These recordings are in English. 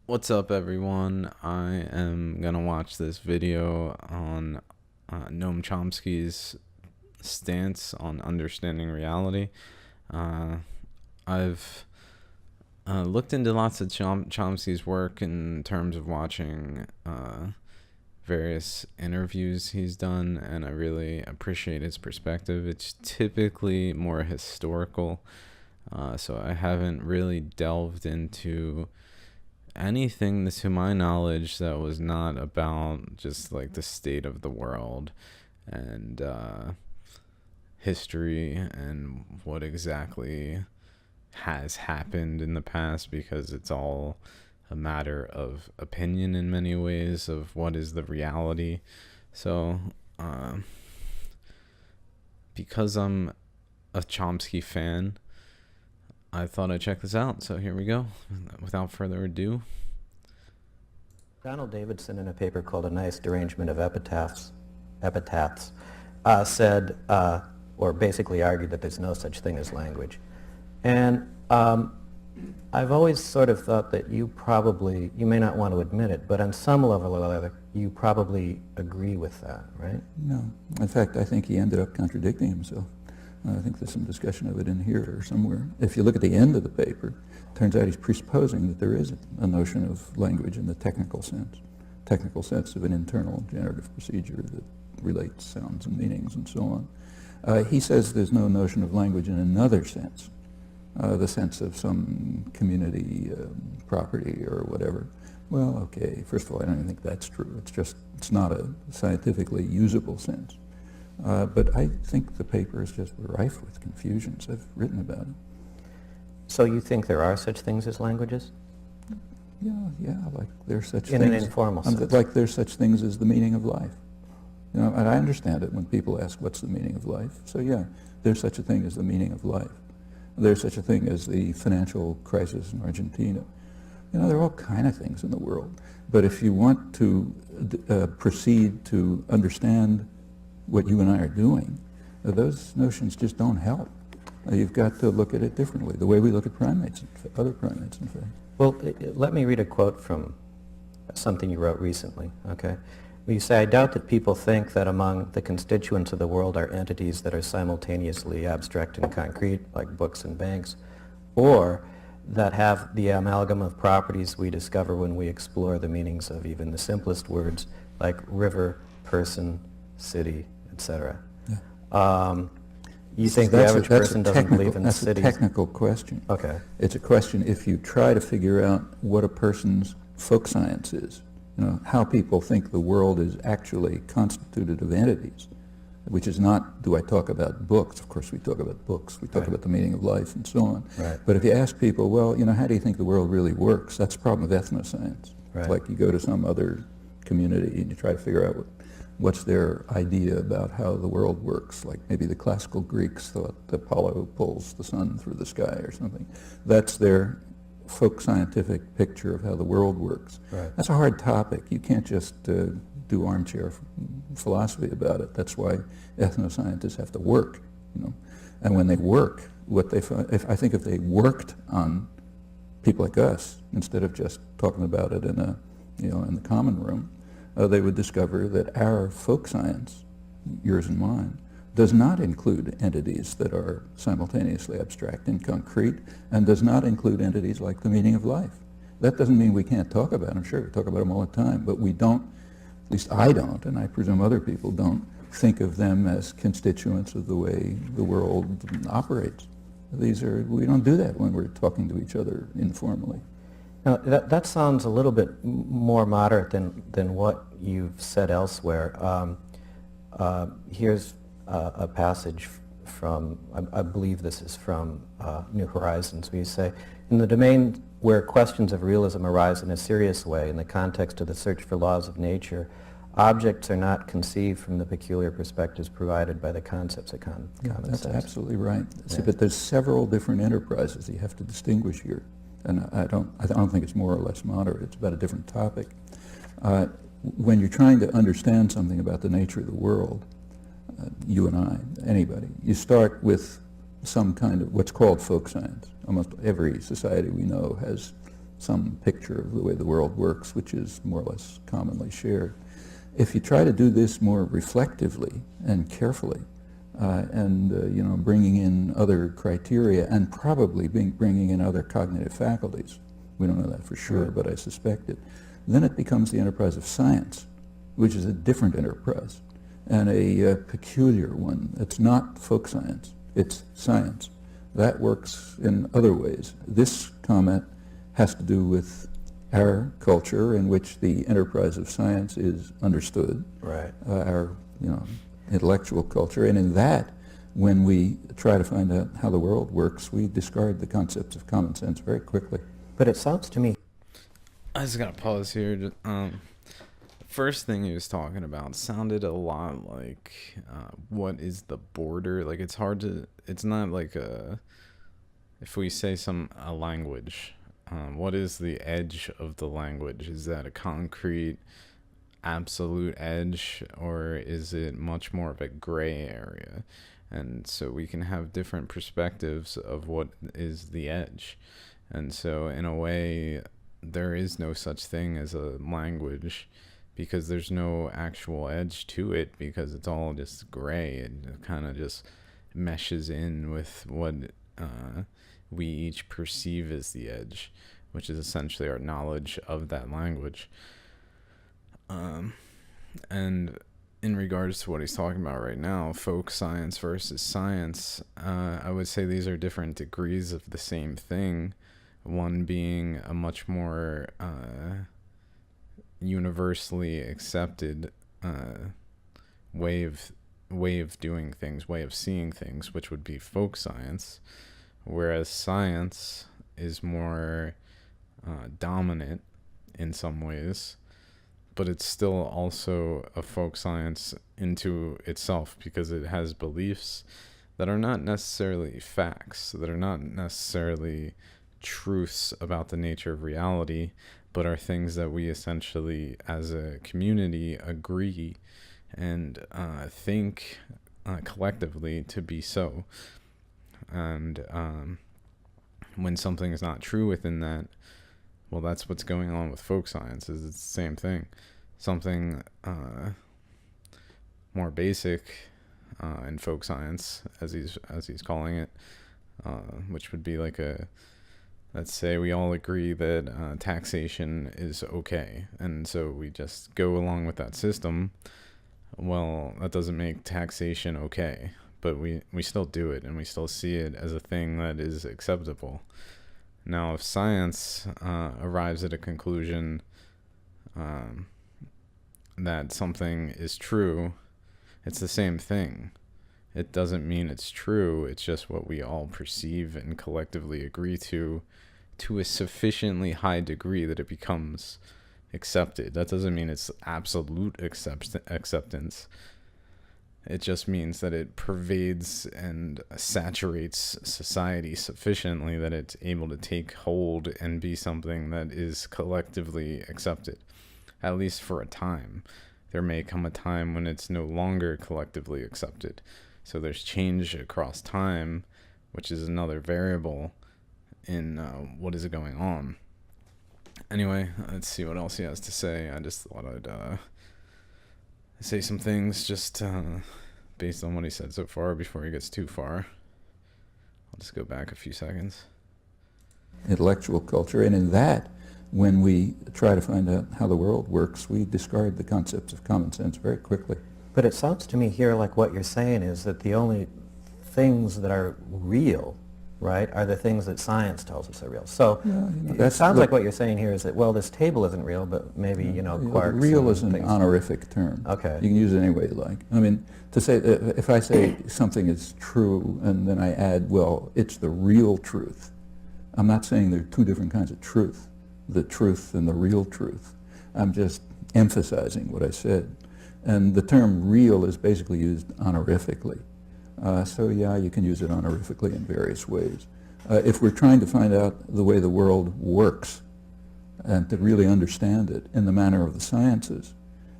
What's up, everyone? I am gonna watch this video on Noam Chomsky's stance on understanding reality. Uh, I've looked into lots of Chomsky's work in terms of watching various interviews he's done, and I really appreciate his perspective. It's typically more historical, so I haven't really delved into anything to my knowledge that was not about just like the state of the world and history and what exactly has happened in the past, because it's all a matter of opinion in many ways of what is the reality. So because I'm a Chomsky fan, I thought I'd check this out. So here we go. Without further ado. Donald Davidson, in a paper called A Nice Derangement of Epitaphs, said, or basically argued that there's no such thing as language. And I've always sort of thought that you may not want to admit it, but on some level or other, you probably agree with that, right? No. In fact, I think he ended up contradicting himself. I think there's some discussion of it in here or somewhere. If you look at the end of the paper, it turns out he's presupposing that there is a notion of language in the technical sense of an internal generative procedure that relates sounds and meanings and so on. He says there's no notion of language in another sense, the sense of some community property or whatever. Well, okay, first of all, I don't even think that's true. It's not a scientifically usable sense. But I think the paper is just rife with confusions. I've written about it. So you think there are such things as languages? Yeah, like there's such in things. In an informal sense. Like there's such things as the meaning of life. You know, and I understand it when people ask, what's the meaning of life? So yeah, there's such a thing as the meaning of life. There's such a thing as the financial crisis in Argentina. You know, there are all kind of things in the world. But if you want to proceed to understand what you and I are doing, those notions just don't help. You've got to look at it differently, the way we look at primates, other primates, in fact. Well, let me read a quote from something you wrote recently, okay? You say, "I doubt that people think that among the constituents of the world are entities that are simultaneously abstract and concrete, like books and banks, or that have the amalgam of properties we discover when we explore the meanings of even the simplest words, like river, person, city, etc." Yeah. You think the average person doesn't believe in that's cities? That's a technical question. Okay. It's a question if you try to figure out what a person's folk science is, you know, how people think the world is actually constituted of entities, which is not, do I talk about books? Of course we talk about books. We talk about the meaning of life and so on. Right. But if you ask people, well, you know, how do you think the world really works? That's the problem with ethnoscience. Right. It's like you go to some other community and you try to figure out what's their idea about how the world works. Like maybe the classical Greeks thought Apollo pulls the sun through the sky or something. That's their folk scientific picture of how the world works. Right. That's a hard topic. You can't just do armchair philosophy about it. That's why ethnoscientists have to work, you know. And when they work, what they find, I think if they worked on people like us, instead of just talking about it in the common room, they would discover that our folk science, yours and mine, does not include entities that are simultaneously abstract and concrete, and does not include entities like the meaning of life. That doesn't mean we can't talk about them. Sure, we talk about them all the time, but we don't, at least I don't, and I presume other people don't, think of them as constituents of the way the world operates. We don't do that when we're talking to each other informally. Now, that sounds a little bit more moderate than what you've said elsewhere. Here's a passage from, I believe this is from New Horizons, where you say, "In the domain where questions of realism arise in a serious way, in the context of the search for laws of nature, objects are not conceived from the peculiar perspectives provided by the concepts of common sense." That's absolutely right. See, but there's several different enterprises that you have to distinguish here. And I don't think it's more or less moderate. It's about a different topic. When you're trying to understand something about the nature of the world, you and I, anybody, you start with some kind of what's called folk science. Almost every society we know has some picture of the way the world works, which is more or less commonly shared. If you try to do this more reflectively and carefully, bringing in other criteria and probably bringing in other cognitive faculties, we don't know that for sure, but I suspect it, then it becomes the enterprise of science, which is a different enterprise and a peculiar one. It's not folk science, it's science. That works in other ways. This comment has to do with our culture in which the enterprise of science is understood, Right. Our intellectual culture, and in that, when we try to find out how the world works, we discard the concepts of common sense very quickly. But it sounds to me... I just gotta pause here. First thing he was talking about sounded a lot like what is the border? Like it's hard to. It's not like if we say a language. What is the edge of the language? Is that a concrete, absolute edge, or is it much more of a gray area? And so we can have different perspectives of what is the edge. And so in a way, there is no such thing as a language because there's no actual edge to it because it's all just gray. It kind of just meshes in with what we each perceive as the edge, which is essentially our knowledge of that language. And in regards to what he's talking about right now, folk science versus science, I would say these are different degrees of the same thing. One being a much more universally accepted way of doing things, way of seeing things, which would be folk science, whereas science is more dominant in some ways, but it's still also a folk science into itself because it has beliefs that are not necessarily facts, that are not necessarily truths about the nature of reality, but are things that we essentially as a community agree and think collectively to be so. And when something is not true within that, well, that's what's going on with folk science. Is it's the same thing. Something more basic in folk science, as he's calling it, which would be like let's say we all agree that taxation is okay, and so we just go along with that system. Well, that doesn't make taxation okay, but we still do it, and we still see it as a thing that is acceptable. Now, if science arrives at a conclusion that something is true, it's the same thing. It doesn't mean it's true, it's just what we all perceive and collectively agree to a sufficiently high degree that it becomes accepted. That doesn't mean it's absolute acceptance. It just means that it pervades and saturates society sufficiently that it's able to take hold and be something that is collectively accepted, at least for a time. There may come a time when it's no longer collectively accepted. So there's change across time, which is another variable in what is going on. Anyway, let's see what else he has to say. I just thought I'd say some things just based on what he said so far before he gets too far. I'll just go back a few seconds. Intellectual culture, and in that, when we try to find out how the world works, we discard the concepts of common sense very quickly. But it sounds to me here like what you're saying is that the only things that are real, right, are the things that science tells us are real. So it sounds like what you're saying here is that, well, this table isn't real, but maybe, quarks. Real is an things. Honorific term. Okay. You can use it any way you like. I mean, to say, if I say something is true and then I add, well, it's the real truth, I'm not saying there are two different kinds of truth, the truth and the real truth. I'm just emphasizing what I said. And the term real is basically used honorifically. So yeah, you can use it honorifically in various ways. If we're trying to find out the way the world works and to really understand it in the manner of the sciences,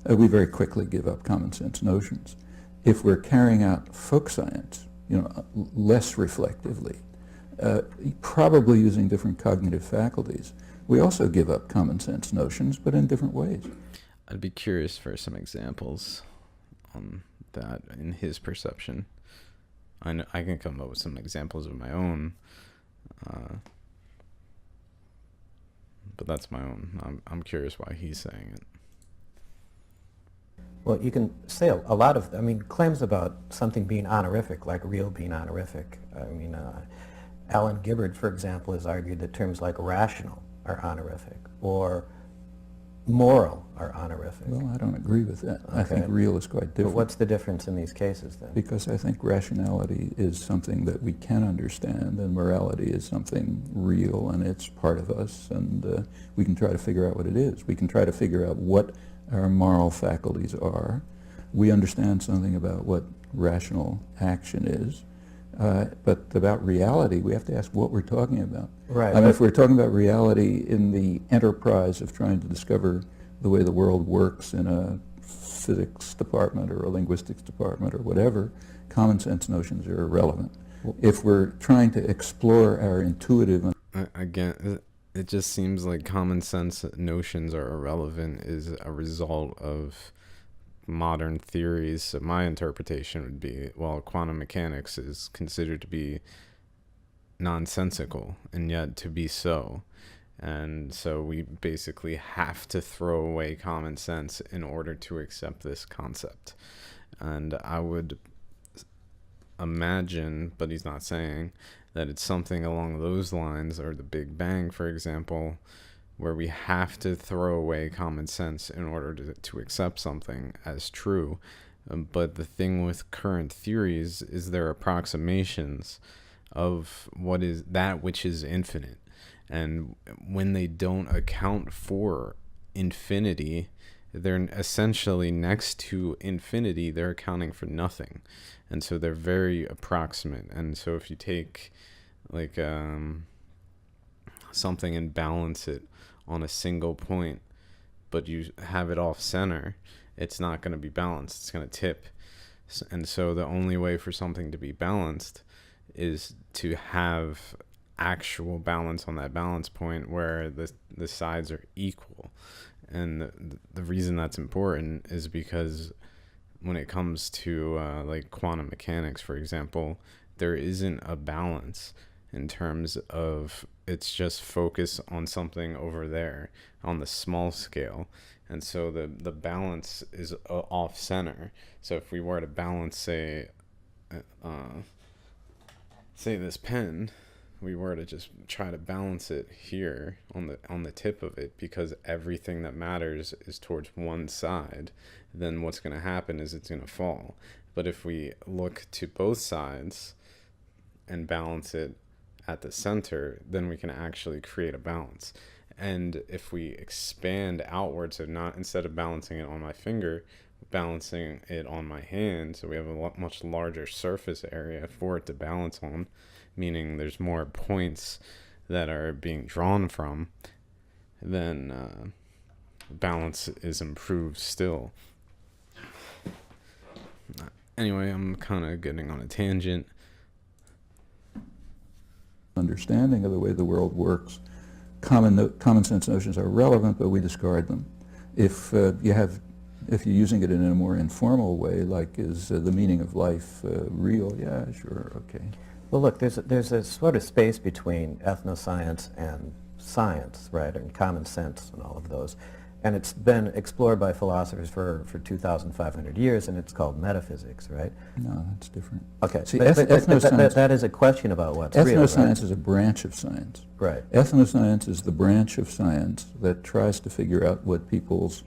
we very quickly give up common sense notions. If we're carrying out folk science, less reflectively, probably using different cognitive faculties. We also give up common sense notions, but in different ways. I'd be curious for some examples on that in his perception. I know I can come up with some examples of my own, but that's my own. I'm curious why he's saying it. Well, you can say a lot of, I mean, claims about something being honorific, like real being honorific. I mean, Alan Gibbard, for example, has argued that terms like rational are honorific, or moral are honorific. Well, I don't agree with that. Okay. I think real is quite different. But what's the difference in these cases, then? Because I think rationality is something that we can understand, and morality is something real, and it's part of us, and we can try to figure out what it is. We can try to figure out what our moral faculties are. We understand something about what rational action is, but about reality, we have to ask what we're talking about. Right. I mean, if we're talking about reality in the enterprise of trying to discover the way the world works in a physics department or a linguistics department or whatever, common sense notions are irrelevant. If we're trying to explore our intuitive... Again, it just seems like common sense notions are irrelevant is a result of modern theories. So my interpretation would be, well, quantum mechanics is considered to be nonsensical and yet to be so. And so we basically have to throw away common sense in order to accept this concept. And I would imagine, but he's not saying, that it's something along those lines, or the Big Bang, for example, where we have to throw away common sense in order to accept something as true. But the thing with current theories is they're approximations of what is that which is infinite. And when they don't account for infinity, they're essentially next to infinity, they're accounting for nothing. And so they're very approximate. And so if you take like something and balance it on a single point, but you have it off center, it's not going to be balanced. It's going to tip. And so the only way for something to be balanced is to have actual balance on that balance point where the sides are equal. And the reason that's important is because when it comes to like quantum mechanics, for example, there isn't a balance in terms of it's just focus on something over there on the small scale. And so the balance is off center. So if we were to balance, say this pen, we were to just try to balance it here on the tip of it, because everything that matters is towards one side, then what's going to happen is it's going to fall. But if we look to both sides and balance it at the center, then we can actually create a balance. And if we expand outwards, so not, instead of balancing it on my finger, balancing it on my hand, so we have a much larger surface area for it to balance on, meaning there's more points that are being drawn from, then balance is improved still. Anyway, I'm kind of getting on a tangent. Understanding of the way the world works, common sense notions are relevant, but we discard them. If you're using it in a more informal way, like is the meaning of life real? Yeah, sure, okay. Well, look, there's a sort of space between ethnoscience and science, right, and common sense and all of those. And it's been explored by philosophers for 2,500 years, and it's called metaphysics, right? No, that's different. Okay, See, but that is a question about what's real, ethnoscience right? is a branch of science. Right. Ethnoscience is the branch of science that tries to figure out what people's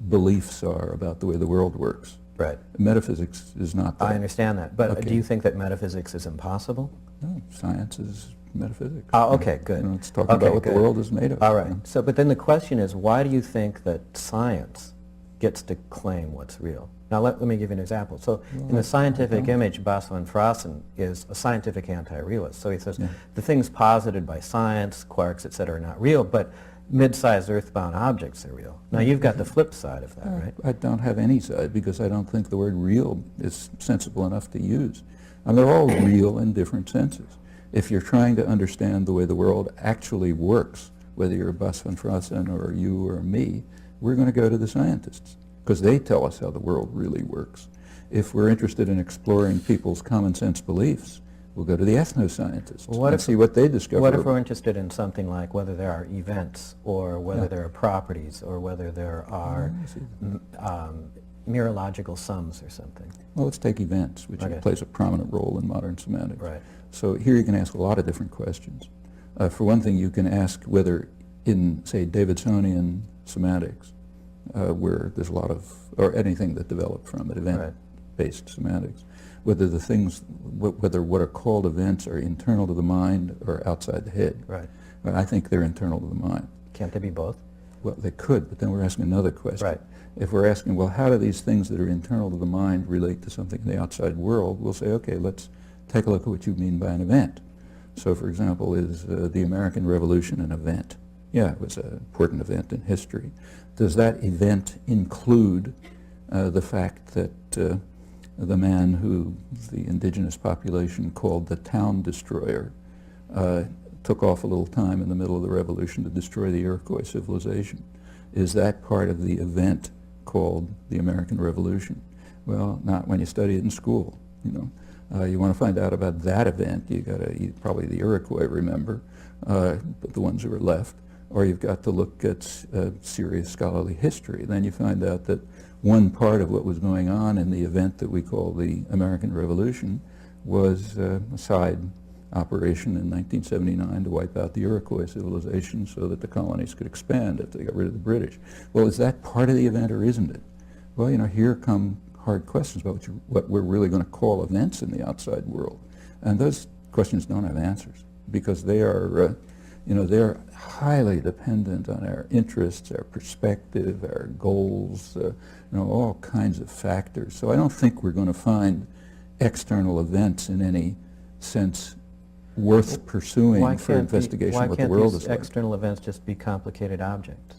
beliefs are about the way the world works. Right. Metaphysics is not that. I understand that, but Okay. do you think that metaphysics is impossible? No, science is metaphysics. Oh, okay, good. You know, it's talking Okay, about what good. the world is made of. All right. So, but then the question is, why do you think that science gets to claim what's real? Now, let me give you an example. So, in the scientific image, Bas van Fraassen is a scientific anti-realist. So he says the things posited by science, quarks, et cetera, are not real, but mid-sized earthbound objects are real. Now, you've got the flip side of that, right? I don't have any side because I don't think the word real is sensible enough to use. And they're all real in different senses. If you're trying to understand the way the world actually works, whether you're Bas van Fraassen or you or me, we're going to go to the scientists because they tell us how the world really works. If we're interested in exploring people's common sense beliefs, we'll go to the ethnoscientists and see what they discover. What if we're interested in something like whether there are events or whether there are properties or whether there are mereological sums or something? Well, let's take events, which plays a prominent role in modern semantics. Right. So here you can ask a lot of different questions. For one thing, you can ask whether in, say, Davidsonian semantics, where there's a lot of, or anything that developed from it, event-based semantics, whether the things, whether what are called events are internal to the mind or outside the head. Right. Well, I think they're internal to the mind. Can't they be both? Well, they could, but then we're asking another question. Right. If we're asking, well, how do these things that are internal to the mind relate to something in the outside world, we'll say, okay, let's take a look at what you mean by an event. So, for example, is the American Revolution an event? Yeah, it was an important event in history. Does that event include the fact that the man who the indigenous population called the town destroyer took off a little time in the middle of the revolution to destroy the Iroquois civilization? Is that part of the event called the American Revolution? Well, not when you study it in school, you know. You want to find out about that event, you got to probably the Iroquois, remember, but the ones who were left, or you've got to look at serious scholarly history. Then you find out that one part of what was going on in the event that we call the American Revolution was a side operation in 1979 to wipe out the Iroquois civilization so that the colonies could expand if they got rid of the British. Well, is that part of the event or isn't it? Well, you know, here come hard questions about what we're really going to call events in the outside world. And those questions don't have answers because they are, you know, they're highly dependent on our interests, our perspective, our goals, you know, all kinds of factors. So I don't think we're going to find external events in any sense worth pursuing for investigation of what the world is like. Why can't these external events just be complicated objects?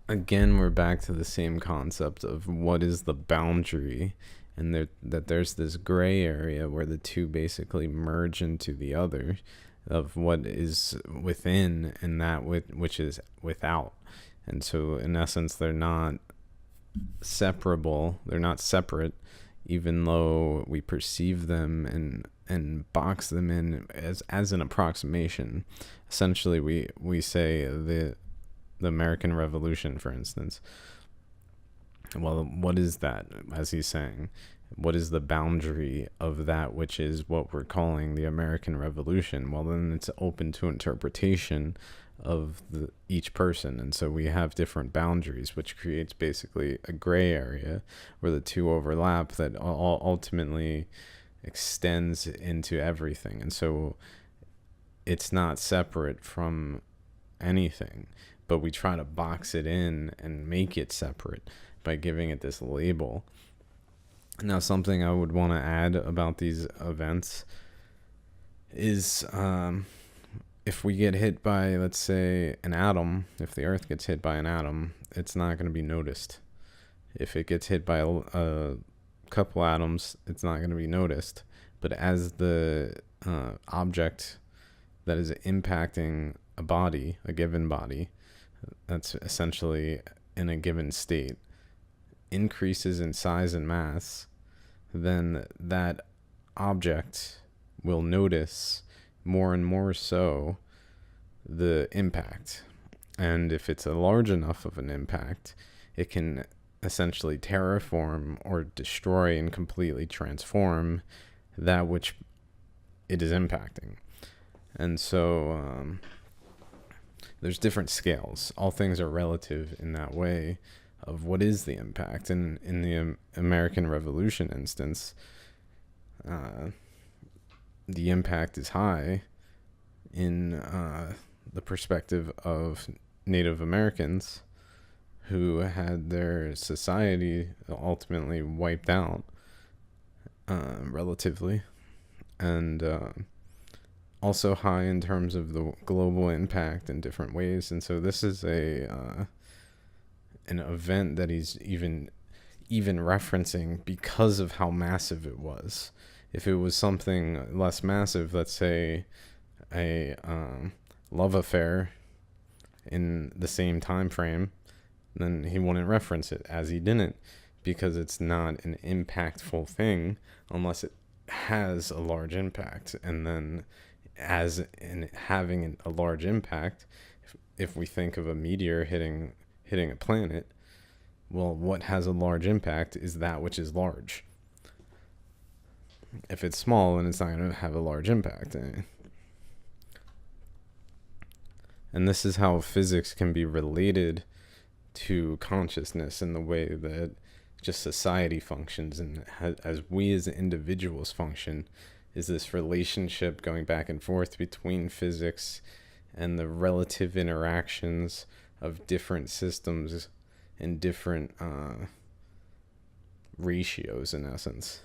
Again, we're back to the same concept of what is the boundary, and that there's this gray area where the two basically merge into the other, of what is within and that which is without. And so in essence, they're not separable, they're not separate, even though we perceive them and box them in as an approximation. Essentially, we say the American Revolution, for instance. Well, what is that, as he's saying? What is the boundary of that which is what we're calling the American Revolution? Well, then it's open to interpretation of each person. And so we have different boundaries, which creates basically a gray area where the two overlap that ultimately extends into everything. And so it's not separate from anything, but we try to box it in and make it separate by giving it this label. Now, something I would want to add about these events is if we get hit by, let's say, an atom, if the Earth gets hit by an atom, it's not going to be noticed. If it gets hit by a couple atoms, it's not going to be noticed. But as the object that is impacting a body, a given body, that's essentially in a given state, increases in size and mass, then that object will notice more and more so the impact. And if it's a large enough of an impact, it can essentially terraform or destroy and completely transform that which it is impacting. And so there's different scales. All things are relative in that way of what is the impact. And in the American Revolution instance, the impact is high in the perspective of Native Americans who had their society ultimately wiped out relatively, and also high in terms of the global impact in different ways. And so this is an event that he's even referencing because of how massive it was. If it was something less massive, let's say a love affair in the same time frame, then he wouldn't reference it, as he didn't, because it's not an impactful thing unless it has a large impact. And then as in having a large impact, if we think of a meteor hitting a planet, well, what has a large impact is that which is large. If it's small, then it's not going to have a large impact. And this is how physics can be related to consciousness in the way that just society functions, and as we as individuals function, is this relationship going back and forth between physics and the relative interactions of different systems in different ratios, in essence.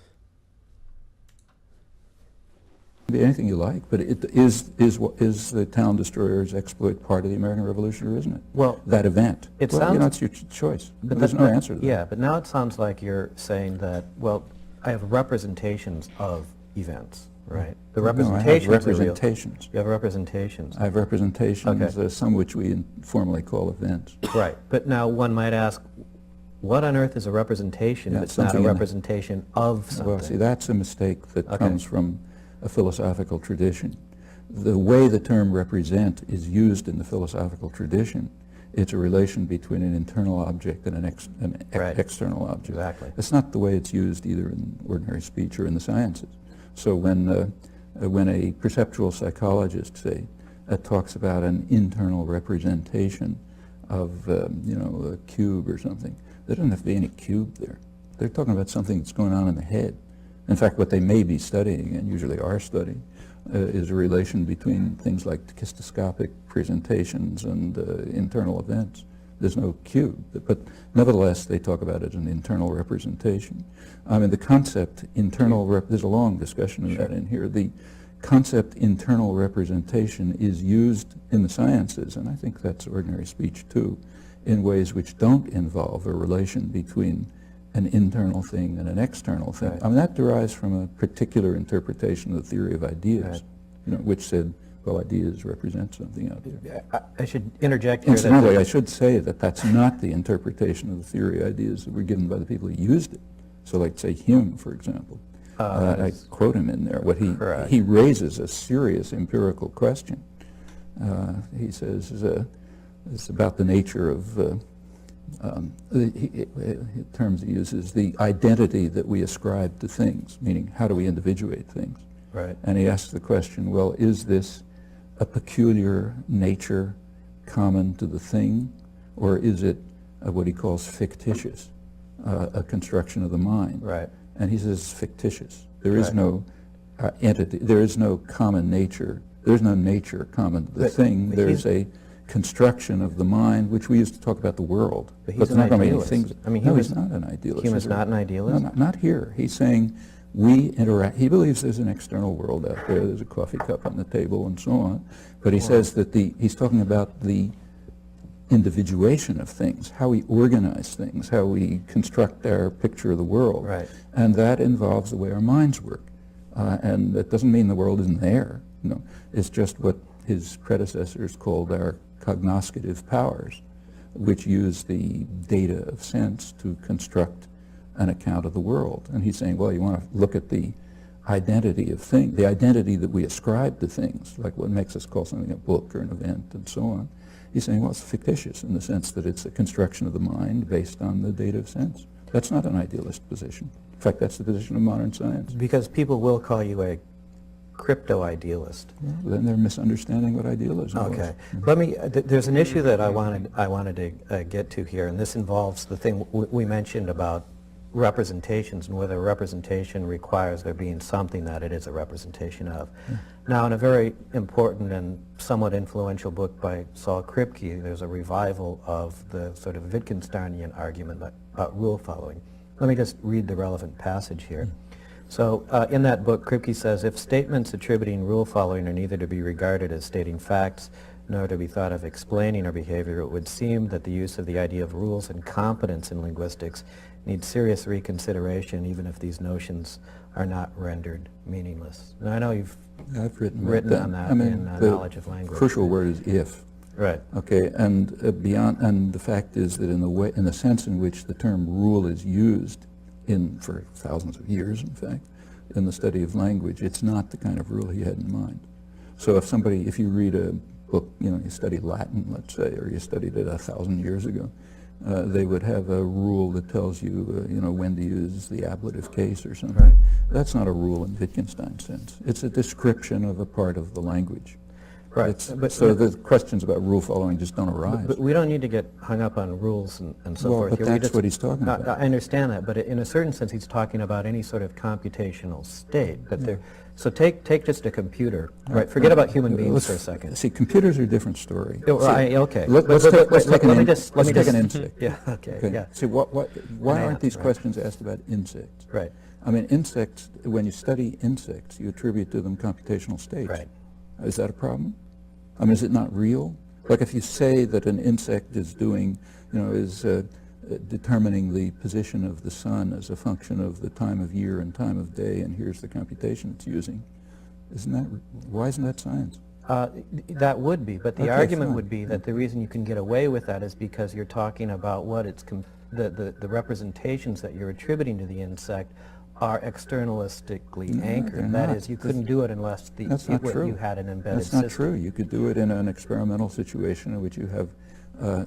Be anything you like, but it is the town destroyer's exploit part of the American Revolution, or isn't it? Well, that event. It well, sounds, you know, it's your choice. But there's no answer to that. Yeah, but now it sounds like you're saying that, well, I have representations of events, right? The representations. No, I have representations. You have representations. I have representations, Okay. Some which we informally call events. Right, but now one might ask, what on earth is a representation if it's not a representation of something? Well, see, that's a mistake that comes from a philosophical tradition. The way the term represent is used in the philosophical tradition, it's a relation between an internal object and an external object. Exactly. It's not the way it's used either in ordinary speech or in the sciences. So when a perceptual psychologist, say, talks about an internal representation of, a cube or something, there doesn't have to be any cube there. They're talking about something that's going on in the head. In fact, what they may be studying, and usually are studying, is a relation between things like kistoscopic presentations and internal events. There's no cube, but nevertheless, they talk about it as an internal representation. I mean, the concept there's a long discussion of that in here. The concept internal representation is used in the sciences, and I think that's ordinary speech too, in ways which don't involve a relation between an internal thing and an external thing. Right. I mean, that derives from a particular interpretation of the theory of ideas, right, which said, well, ideas represent something out there. I should interject here. Incidentally, I should say that that's not the interpretation of the theory of ideas that were given by the people who used it. So, like, say, Hume, for example. I quote him in there. He raises a serious empirical question. He says it's about the nature of the terms he uses, the identity that we ascribe to things, meaning how do we individuate things? Right. And he asks the question, well, is this a peculiar nature common to the thing, or is it what he calls fictitious, a construction of the mind? Right. And he says fictitious. There is no entity, there is no common nature, there's no nature common to the thing, there's a construction of the mind, which we used to talk about the world. But he's an idealist. He's not an idealist. Hume is not an idealist? No, not here. He's saying we interact. He believes there's an external world out there. There's a coffee cup on the table and so on. But he says that he's talking about the individuation of things, how we organize things, how we construct our picture of the world. Right. And that involves the way our minds work. And that doesn't mean the world isn't there. No, it's just what his predecessors called our cognoscitive powers, which use the data of sense to construct an account of the world. And he's saying, well, you want to look at the identity of things, the identity that we ascribe to things, like what makes us call something a book or an event and so on. He's saying, well, it's fictitious in the sense that it's a construction of the mind based on the data of sense. That's not an idealist position. In fact, that's the position of modern science. Because people will call you a crypto-idealist. Well, then they're misunderstanding what idealism is. Okay. Let me, there's an issue that I wanted to get to here, and this involves the thing we mentioned about representations and whether a representation requires there being something that it is a representation of. Now, in a very important and somewhat influential book by Saul Kripke, there's a revival of the sort of Wittgensteinian argument about rule following. Let me just read the relevant passage here. So in that book, Kripke says, if statements attributing rule following are neither to be regarded as stating facts nor to be thought of explaining our behavior, it would seem that the use of the idea of rules and competence in linguistics needs serious reconsideration, even if these notions are not rendered meaningless. Now, I know you've I've written on that I mean, in the Knowledge of Language. crucial word is if. Right. Okay, and beyond, and the fact is that in the sense in which the term rule is used for thousands of years, in fact, in the study of language, it's not the kind of rule he had in mind. So if you read a book, you study Latin, let's say, or you studied it 1,000 years ago, they would have a rule that tells you, when to use the ablative case or something. Right. That's not a rule in Wittgenstein's sense. It's a description of a part of the language. Right. So the questions about rule following just don't arise. But we don't need to get hung up on rules and so forth. But here. that's what he's talking about. I understand that, but in a certain sense, he's talking about any sort of computational state. So take just a computer, right? Forget about human beings for a second. See, computers are a different story. Okay. Let's take an insect. Yeah. Okay. Yeah. See, why aren't these questions asked about insects? Right. I mean, insects. When you study insects, you attribute to them computational states. Right. Is that a problem? I mean, is it not real? Like if you say that an insect is determining the position of the sun as a function of the time of year and time of day, and here's the computation it's using, why isn't that science? That would be, but the argument would be that the reason you can get away with that is because you're talking about what the representations that you're attributing to the insect are externalistically anchored. That is, you couldn't do it unless you had an embedded system. That's not true. You could do it in an experimental situation in which you have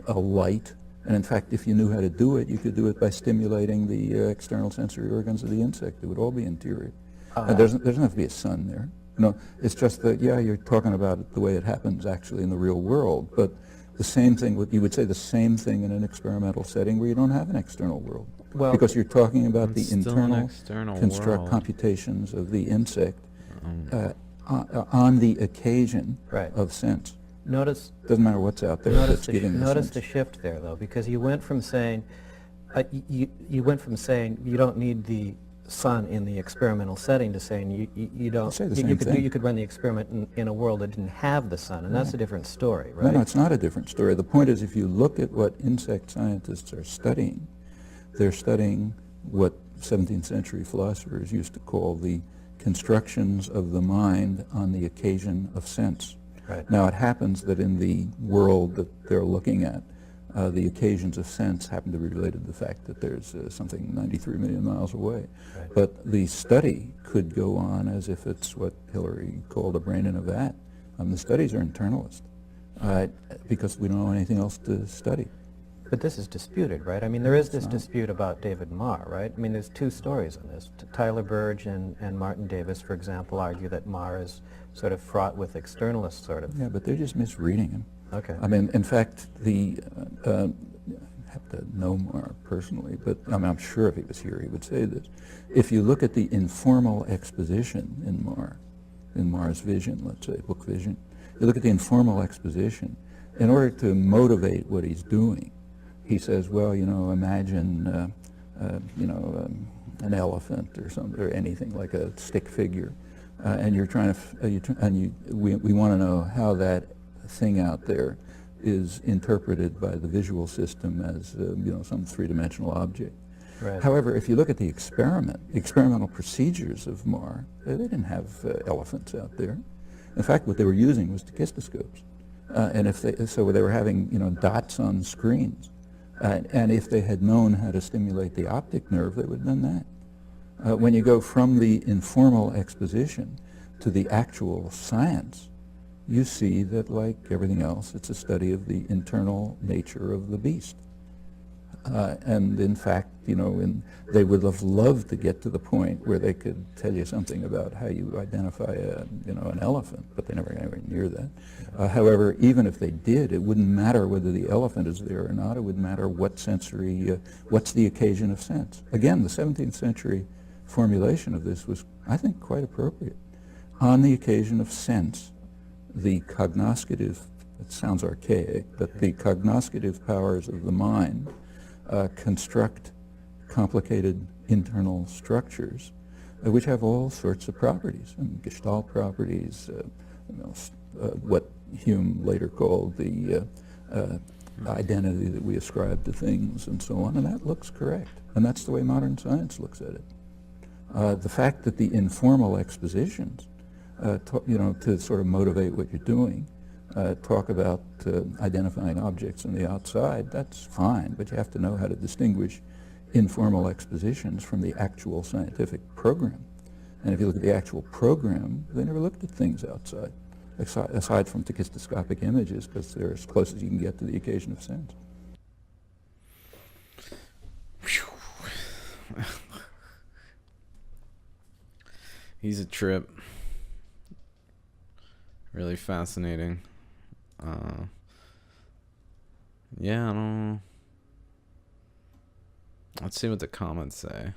a light, and in fact, if you knew how to do it, you could do it by stimulating the external sensory organs of the insect. It would all be interior. And there doesn't have to be a sun there. It's just that, you're talking about it the way it happens actually in the real world, but the same thing, you would say the same thing in an experimental setting where you don't have an external world. Well, because you're talking about the internal world. computations of the insect on the occasion of sense. Notice doesn't matter what's out there. Notice the the shift there, though, because you went from saying you don't need the sun in the experimental setting to saying you don't. Say the same thing. You could run the experiment in a world that didn't have the sun, and that's a different story, right? No, it's not a different story. The point is, if you look at what insect scientists are studying, they're studying what 17th century philosophers used to call the constructions of the mind on the occasion of sense. Right. Now, it happens that in the world that they're looking at, the occasions of sense happen to be related to the fact that there's something 93 million miles away. Right. But the study could go on as if it's what Hillary called a brain in a vat. The studies are internalist because we don't know anything else to study. But this is disputed, right? I mean, there is this dispute about David Marr, right? I mean, there's two stories on this. Tyler Burge and Martin Davis, for example, argue that Marr is sort of fraught with externalist sort of. Yeah, but they're just misreading him. Okay. I mean, in fact, I have to know Marr personally, but I'm sure if he was here, he would say this. If you look at the informal exposition in Marr's vision, let's say, book vision, you look at the informal exposition, in order to motivate what he's doing, he says, well, imagine, an elephant or something, or anything like a stick figure, and you're trying to, we want to know how that thing out there is interpreted by the visual system as, some three-dimensional object. Right. However, if you look at the experimental procedures of Marr, they didn't have elephants out there. In fact, what they were using was tachistoscopes, so they were having, dots on screens. And if they had known how to stimulate the optic nerve, they would have done that. When you go from the informal exposition to the actual science, you see that, like everything else, it's a study of the internal nature of the beast. And in fact, they would have loved to get to the point where they could tell you something about how you identify an elephant, but they never got anywhere near that. However, even if they did, it wouldn't matter whether the elephant is there or not. It would matter what sensory, what's the occasion of sense. Again, the 17th century formulation of this was, I think, quite appropriate. On the occasion of sense, the cognoscitive, it sounds archaic, but the cognoscitive powers of the mind construct complicated internal structures which have all sorts of properties, and Gestalt properties, what Hume later called the identity that we ascribe to things and so on, and that looks correct. And that's the way modern science looks at it. The fact that the informal expositions, to sort of motivate what you're doing, talk about identifying objects in the outside, that's fine, but you have to know how to distinguish informal expositions from the actual scientific program. And if you look at the actual program, they never looked at things outside, aside from tachistoscopic images, because they're as close as you can get to the occasion of sense. He's a trip. Really fascinating. Yeah, I don't know. Let's see what the comments say.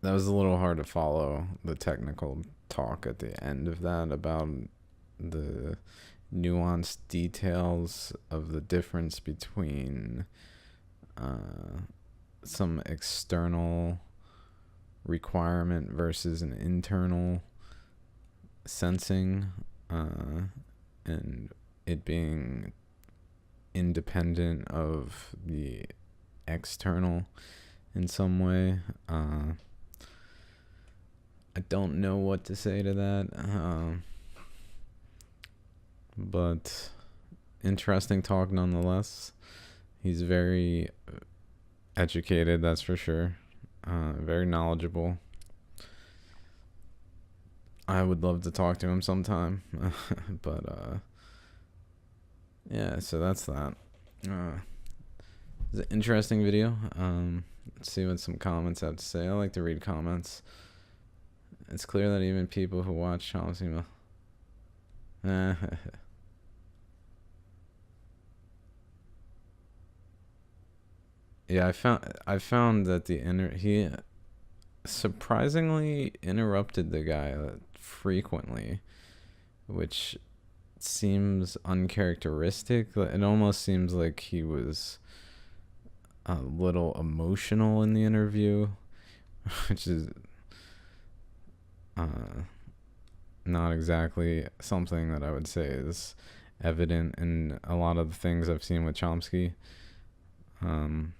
That was a little hard to follow, the technical talk at the end of that about the nuanced details of the difference between some external requirement versus an internal sensing, and it being independent of the external in some way. I don't know what to say to that, but interesting talk nonetheless. He's very educated, that's for sure. Very knowledgeable. I would love to talk to him sometime. But yeah, so that's that. It's an interesting video. Let's see what some comments have to say. I like to read comments. It's clear that even people who watch Chomsky yeah, I found that he surprisingly interrupted the guy frequently, which seems uncharacteristic. It almost seems like he was a little emotional in the interview, which is not exactly something that I would say is evident in a lot of the things I've seen with Chomsky. And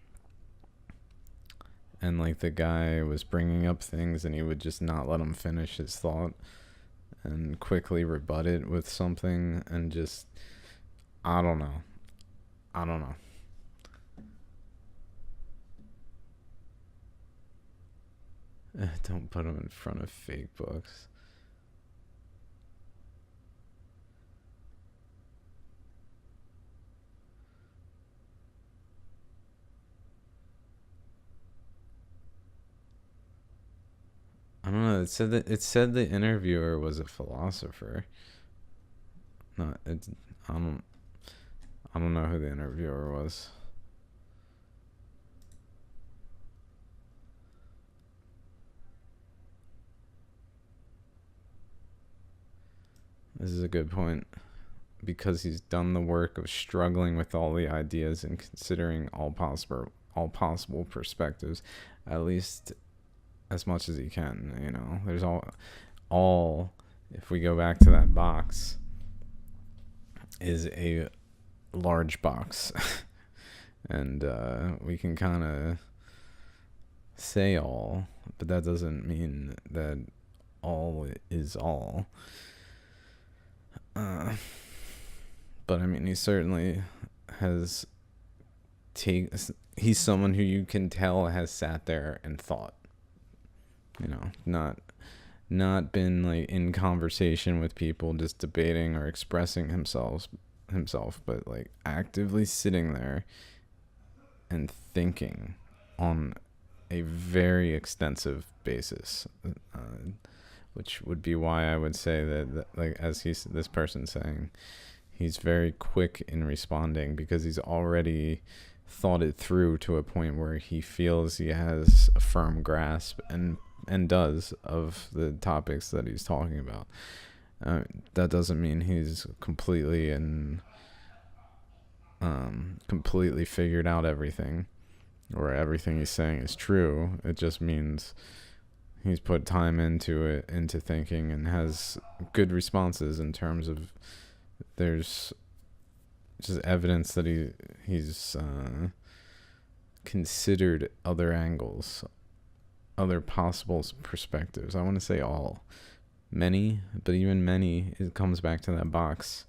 like the guy was bringing up things and he would just not let him finish his thought and quickly rebut it with something, and just I don't know. Don't put him in front of fake books. I don't know. It said the interviewer was a philosopher. No, I don't know who the interviewer was. This is a good point, because he's done the work of struggling with all the ideas and considering all possible perspectives, at least as much as he can. There's all if we go back to that box, is a large box. And we can kind of say all, but that doesn't mean that all is all. But I mean, he certainly has he's someone who you can tell has sat there and thought, not been like in conversation with people just debating or expressing himself, but like actively sitting there and thinking on a very extensive basis, which would be why I would say that like, as this person saying, he's very quick in responding, because he's already thought it through to a point where he feels he has a firm grasp and does of the topics that he's talking about. That doesn't mean he's completely figured out everything, or everything he's saying is true. It just means he's put time into it, into thinking, and has good responses in terms of there's just evidence that he's considered other angles, other possible perspectives. I want to say all, many, but even many, it comes back to that box.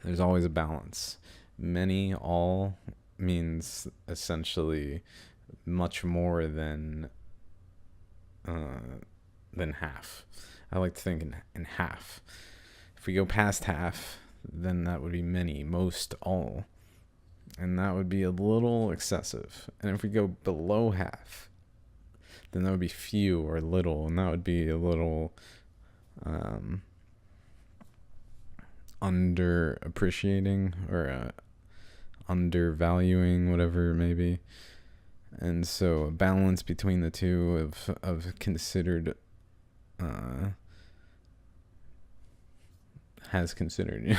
There's always a balance. Many, all means essentially much more than half. I like to think in half. If we go past half, then that would be many, most, all. And that would be a little excessive. And if we go below half, then that would be few or little, and that would be a little under appreciating or undervaluing, whatever it may be. And so a balance between the two of considered has considered.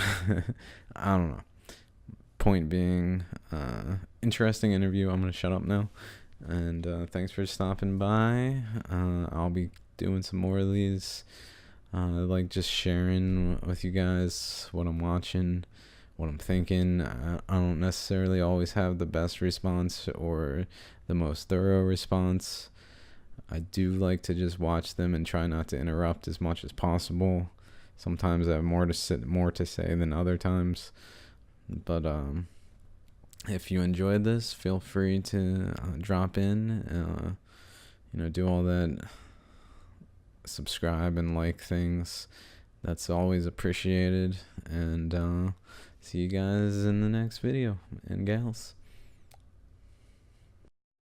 I don't know. Point being, interesting interview. I'm gonna shut up now. And thanks for stopping by. I'll be doing some more of these. I like just sharing with you guys what I'm watching, what I'm thinking. I don't necessarily always have the best response or the most thorough response. I do like to just watch them and try not to interrupt as much as possible. Sometimes I have more to say than other times. But if you enjoyed this, feel free to drop in, do all that, subscribe and like things. That's always appreciated. And see you guys in the next video, and gals.